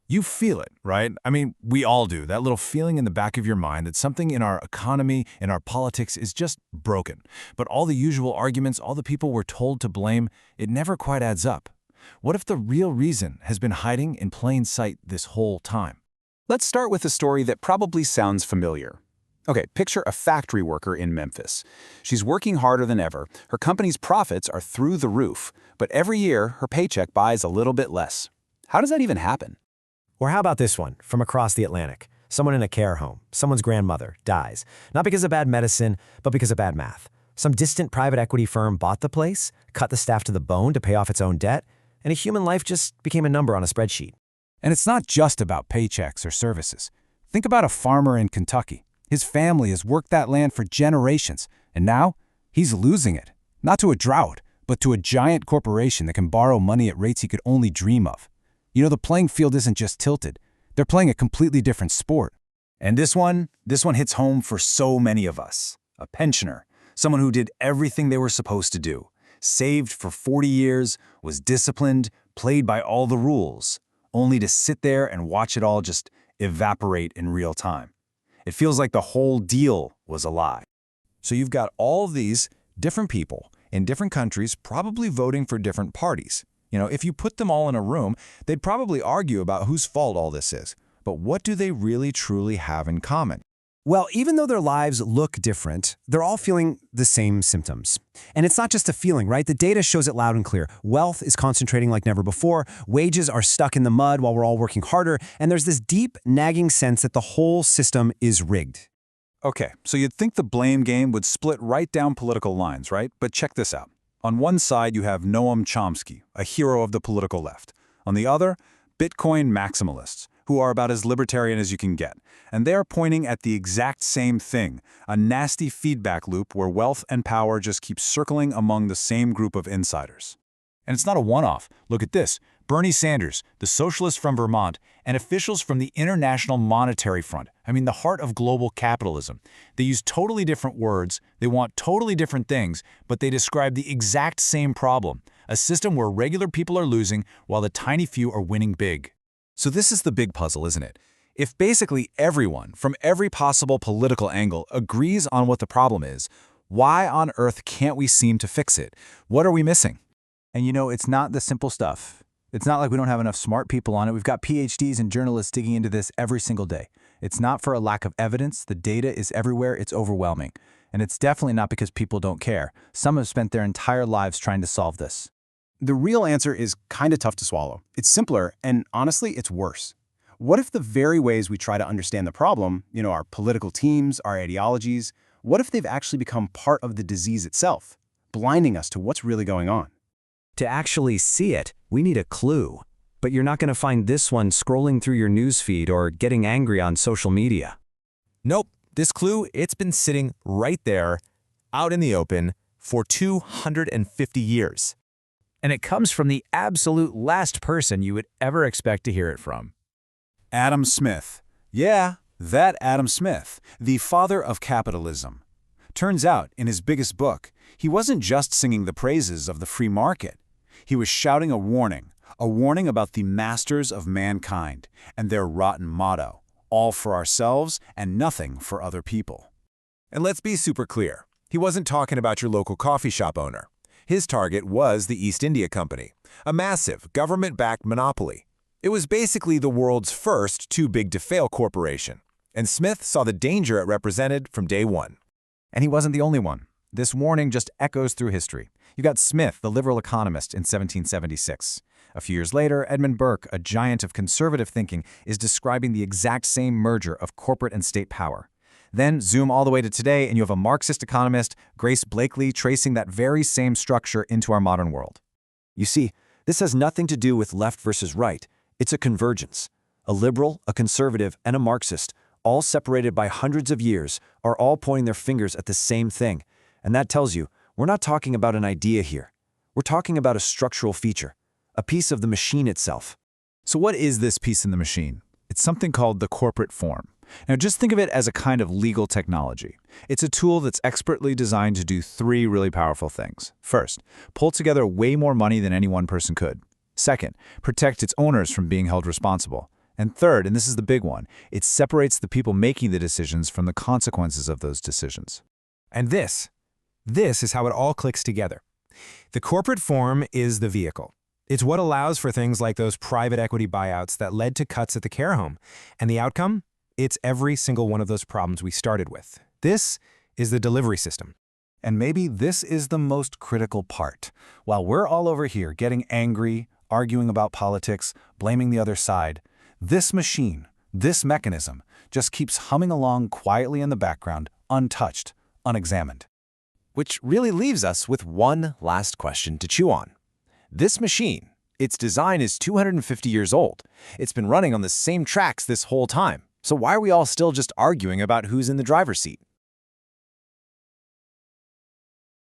You feel it, right? I mean, we all do. That little feeling in the back of your mind that something in our economy, in our politics is just broken. But all the usual arguments, all the people we're told to blame, it never quite adds up. What if the real reason has been hiding in plain sight this whole time? Let's start with a story that probably sounds familiar. Okay, picture a factory worker in Memphis. She's working harder than ever. Her company's profits are through the roof, but every year her paycheck buys a little bit less. How does that even happen? Or how about this one, from across the Atlantic? Someone in a care home, someone's grandmother, dies. Not because of bad medicine, but because of bad math. Some distant private equity firm bought the place, cut the staff to the bone to pay off its own debt, and a human life just became a number on a spreadsheet. And it's not just about paychecks or services. Think about a farmer in Kentucky. His family has worked that land for generations, and now he's losing it. Not to a drought, but to a giant corporation that can borrow money at rates he could only dream of. You know, the playing field isn't just tilted. They're playing a completely different sport. And this one hits home for so many of us. A pensioner, someone who did everything they were supposed to do. Saved for 40 years, was disciplined, played by all the rules, only to sit there and watch it all just evaporate in real time. It feels like the whole deal was a lie. So you've got all of these different people in different countries probably voting for different parties. You know, if you put them all in a room, they'd probably argue about whose fault all this is. But what do they really truly have in common? Well, even though their lives look different, they're all feeling the same symptoms. And it's not just a feeling, right? The data shows it loud and clear. Wealth is concentrating like never before, wages are stuck in the mud while we're all working harder, and there's this deep, nagging sense that the whole system is rigged. Okay, so you'd think the blame game would split right down political lines, right? But check this out. On one side, you have Noam Chomsky, a hero of the political left. On the other, Bitcoin maximalists, who are about as libertarian as you can get. And they're pointing at the exact same thing, a nasty feedback loop where wealth and power just keep circling among the same group of insiders. And it's not a one-off. Look at this. Bernie Sanders, the socialist from Vermont, and officials from the International Monetary Fund. I mean, the heart of global capitalism. They use totally different words, they want totally different things, but they describe the exact same problem, a system where regular people are losing while the tiny few are winning big. So this is the big puzzle, isn't it? If basically everyone, from every possible political angle, agrees on what the problem is, why on earth can't we seem to fix it? What are we missing? And you know, it's not the simple stuff. It's not like we don't have enough smart people on it. We've got PhDs and journalists digging into this every single day. It's not for a lack of evidence. The data is everywhere. It's overwhelming. And it's definitely not because people don't care. Some have spent their entire lives trying to solve this. The real answer is kind of tough to swallow. It's simpler, and honestly, it's worse. What if the very ways we try to understand the problem, you know, our political teams, our ideologies, what if they've actually become part of the disease itself, blinding us to what's really going on? To actually see it, we need a clue. But you're not going to find this one scrolling through your newsfeed or getting angry on social media. Nope, this clue, it's been sitting right there, out in the open, for 250 years. And it comes from the absolute last person you would ever expect to hear it from. Adam Smith. Yeah, that Adam Smith, the father of capitalism. Turns out, in his biggest book, he wasn't just singing the praises of the free market. He was shouting a warning about the masters of mankind and their rotten motto, all for ourselves and nothing for other people. And let's be super clear. He wasn't talking about your local coffee shop owner. His target was the East India Company, a massive government-backed monopoly. It was basically the world's first too-big-to-fail corporation, and Smith saw the danger it represented from day one. And he wasn't the only one. This warning just echoes through history. You got Smith, the liberal economist, in 1776. A few years later, Edmund Burke, a giant of conservative thinking, is describing the exact same merger of corporate and state power. Then zoom all the way to today, and you have a Marxist economist, Grace Blakely, tracing that very same structure into our modern world. You see, this has nothing to do with left versus right. It's a convergence. A liberal, a conservative, and a Marxist, all separated by hundreds of years, are all pointing their fingers at the same thing. And that tells you, we're not talking about an idea here. We're talking about a structural feature, a piece of the machine itself. So what is this piece in the machine? It's something called the corporate form. Now just think of it as a kind of legal technology. It's a tool that's expertly designed to do three really powerful things. First, pull together way more money than any one person could. Second, protect its owners from being held responsible. And third, and this is the big one, it separates the people making the decisions from the consequences of those decisions. And this is how it all clicks together. The corporate form is the vehicle. It's what allows for things like those private equity buyouts that led to cuts at the care home. And the outcome? It's every single one of those problems we started with. This is the delivery system. And maybe this is the most critical part. While we're all over here getting angry, arguing about politics, blaming the other side, this machine, this mechanism, just keeps humming along quietly in the background, untouched, unexamined. Which really leaves us with one last question to chew on. This machine, its design is 250 years old. It's been running on the same tracks this whole time. So why are we all still just arguing about who's in the driver's seat?